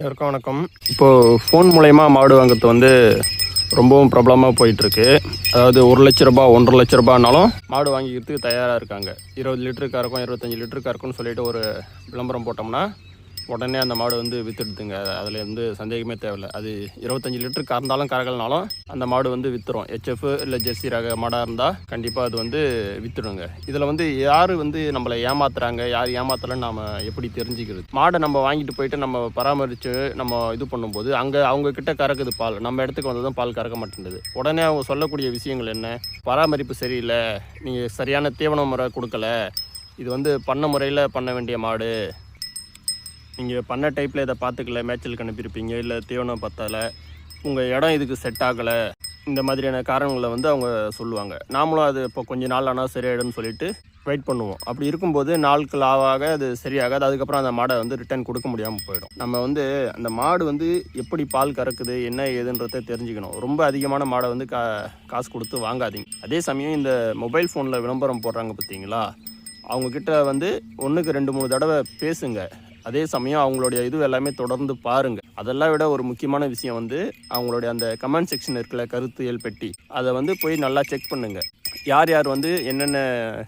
எல்லாருக்கும் வணக்கம். இப்போது ஃபோன் மூலயமா மாடு வாங்குறது ரொம்பவும் பிரபலமாக போயிட்டுருக்கு. அதாவது 1,00,000 1,50,000 மாடு வாங்கிக்கிறதுக்கு தயாராக இருக்காங்க. 20 லிட்டருக்கா இருக்கும், 25 லிட்டருக்கா இருக்கும்னு சொல்லிட்டு ஒரு விளம்பரம் போட்டோம்னா உடனே அந்த மாடு விற்றுடுதுங்க. அதில் சந்தேகமே தேவையில்லை. அது 25 லிட்டருக்கு கறந்தாலும் கறக்கலனாலும் அந்த மாடு விற்றுரும். ஹெச்எஃப் இல்லை ஜெர்சி ரக மாடாக இருந்தால் கண்டிப்பாக அது விற்றுடுங்க. இதில் யார் நம்மளை ஏமாத்துறாங்க, யார் ஏமாத்தலைன்னு நாம் எப்படி தெரிஞ்சுக்கிறது? மாடை நம்ம வாங்கிட்டு போயிட்டு நம்ம பராமரித்து நம்ம இது பண்ணும்போது அங்கே அவங்கக்கிட்ட கறக்குது பால், நம்ம இடத்துக்கு வந்ததும் பால் கறக்க மாட்டேங்குது. உடனே அவங்க சொல்லக்கூடிய விஷயங்கள் என்ன? பராமரிப்பு சரியில்லை, நீங்கள் சரியான தீவன முறை கொடுக்கல, இது பண்ண முறையில் பண்ண வேண்டிய மாடு, நீங்கள் பண்ண டைப்பில் இதை பார்த்துக்கல, மேய்ச்சலுக்கு அனுப்பியிருப்பீங்க, இல்லை தீவனம் பத்தலை, உங்கள் இடம் இதுக்கு செட் ஆகலை, இந்த மாதிரியான காரணங்களை அவங்க சொல்லுவாங்க. நாமளும் அது இப்போ கொஞ்சம் நாள் ஆனால் சரியாயிடும்னு சொல்லிட்டு வெயிட் பண்ணுவோம். அப்படி இருக்கும்போது நாட்கள் ஆக அது சரியாகாது. அதுக்கப்புறம் அந்த மாடை ரிட்டர்ன் கொடுக்க முடியாமல் போயிடும். நம்ம அந்த மாடு எப்படி பால் கறக்குது, என்ன ஏதுன்றதை தெரிஞ்சுக்கணும். ரொம்ப அதிகமான மாடை காசு கொடுத்து வாங்காதீங்க. அதே சமயம் இந்த மொபைல் ஃபோனில் விளம்பரம் போடுறாங்க பார்த்தீங்களா, அவங்கக்கிட்ட 1க்கு 2-3 தடவை பேசுங்க. அதே சமயம் அவங்களுடைய எல்லாமே தொடர்ந்து பாருங்கள். அதெல்லாம் விட ஒரு முக்கியமான விஷயம் அவங்களுடைய அந்த கமெண்ட் செக்ஷன் இருக்குல்ல, கருத்தியல் பெட்டி, அதை போய் நல்லா செக் பண்ணுங்கள். யார் யார் என்னென்ன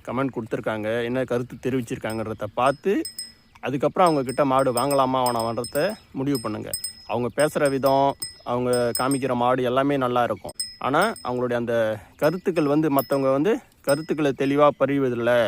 கமெண்ட் கொடுத்துருக்காங்க, என்ன கருத்து தெரிவிச்சிருக்காங்கன்றத பார்த்து அதுக்கப்புறம் அவங்கக்கிட்ட மாடு வாங்கலாமா வேணாமான்றத முடிவு பண்ணுங்கள். அவங்க பேசுகிற விதம், அவங்க காமிக்கிற மாடு எல்லாமே நல்லா இருக்கும். ஆனால் அவங்களுடைய அந்த கருத்துக்கள் மற்றவங்க கருத்துக்களை தெளிவாக பரிவதில்லை,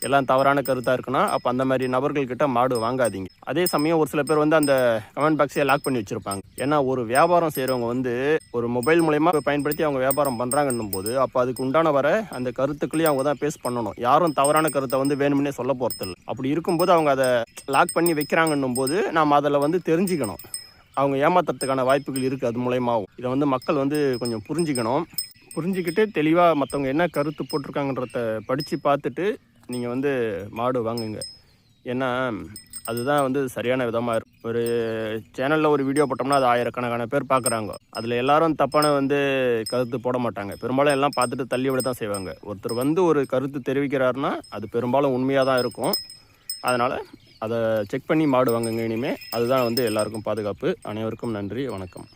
எல்லாம் தவறான கருத்தாக இருக்குன்னா அப்போ அந்த மாதிரி நபர்கள்கிட்ட மாடு வாங்காதீங்க. அதே சமயம் ஒரு சில பேர் அந்த கமெண்ட் பாக்ஸையே லாக் பண்ணி வச்சுருப்பாங்க. ஏன்னா ஒரு வியாபாரம் செய்கிறவங்க ஒரு மொபைல் மூலயமா பயன்படுத்தி அவங்க வியாபாரம் பண்ணுறாங்கன்னும் போது அப்போ அதுக்கு உண்டான அந்த கருத்துக்களையும் அவங்க தான் பேஸ் பண்ணணும். யாரும் தவறான கருத்தை வேணும்னே சொல்ல போகிறதில்ல. அப்படி இருக்கும்போது அவங்க அதை லாக் பண்ணி வைக்கிறாங்கன்னும் போது நாம் அதில் தெரிஞ்சுக்கணும். அவங்க ஏமாத்துறதுக்கான வாய்ப்புகள் இருக்குது. அது மூலயமாவும் இதை மக்கள் கொஞ்சம் புரிஞ்சுக்கிட்டு தெளிவாக மற்றவங்க என்ன கருத்து போட்டிருக்காங்கன்றத படித்து பார்த்துட்டு நீங்கள் மாடு வாங்குங்க. ஏன்னா அதுதான் சரியான விதமாக இருக்கும். ஒரு சேனலில் ஒரு வீடியோ போட்டோம்னா அது ஆயிரக்கணக்கான பேர் பார்க்குறாங்க. அதில் எல்லாரும் தப்பான கருத்து போட மாட்டாங்க. பெரும்பாலும் எல்லாம் பார்த்துட்டு தள்ளி விட தான் செய்வாங்க. ஒருத்தர் ஒரு கருத்து தெரிவிக்கிறாருன்னா அது பெரும்பாலும் உண்மையாக தான் இருக்கும். அதனால் அதை செக் பண்ணி மாடு வாங்குங்க இனிமேல். அதுதான் எல்லாருக்கும் பாதுகாப்பு. அனைவருக்கும் நன்றி, வணக்கம்.